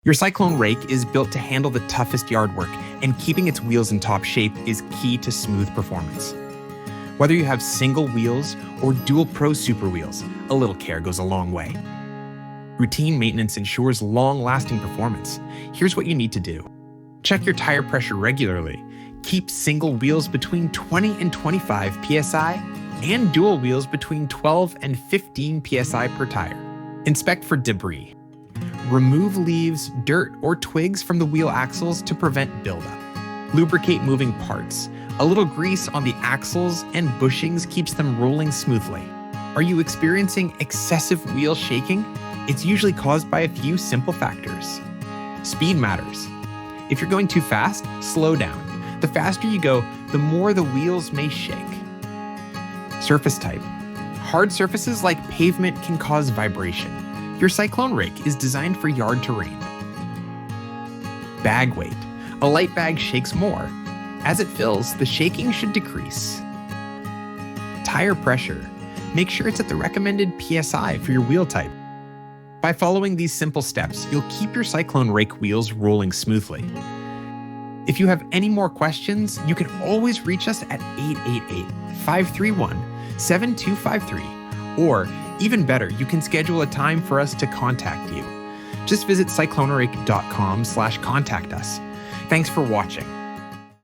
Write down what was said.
Your Cyclone Rake is built to handle the toughest yard work, and keeping its wheels in top shape is key to smooth performance. Whether you have single wheels or dual Pro Super wheels, a little care goes a long way. Routine maintenance ensures long-lasting performance. Here's what you need to do. Check your tire pressure regularly. Keep single wheels between 20 and 25 psi and dual wheels between 12 and 15 psi per tire. Inspect for debris. Remove leaves, dirt, or twigs from the wheel axles to prevent buildup. Lubricate moving parts. A little grease on the axles and bushings keeps them rolling smoothly. Are you experiencing excessive wheel shaking? It's usually caused by a few simple factors. Speed matters. If you're going too fast, slow down. The faster you go, the more the wheels may shake. Surface type. Hard surfaces like pavement can cause vibration. Your Cyclone Rake is designed for yard terrain. Bag weight. A light bag shakes more. As it fills, the shaking should decrease. Tire pressure. Make sure it's at the recommended PSI for your wheel type. By following these simple steps, you'll keep your Cyclone Rake wheels rolling smoothly. If you have any more questions, you can always reach us at 888-531-7253. Or, even better, you can schedule a time for us to contact you. Just visit cyclonerake.com/contact us. Thanks for watching.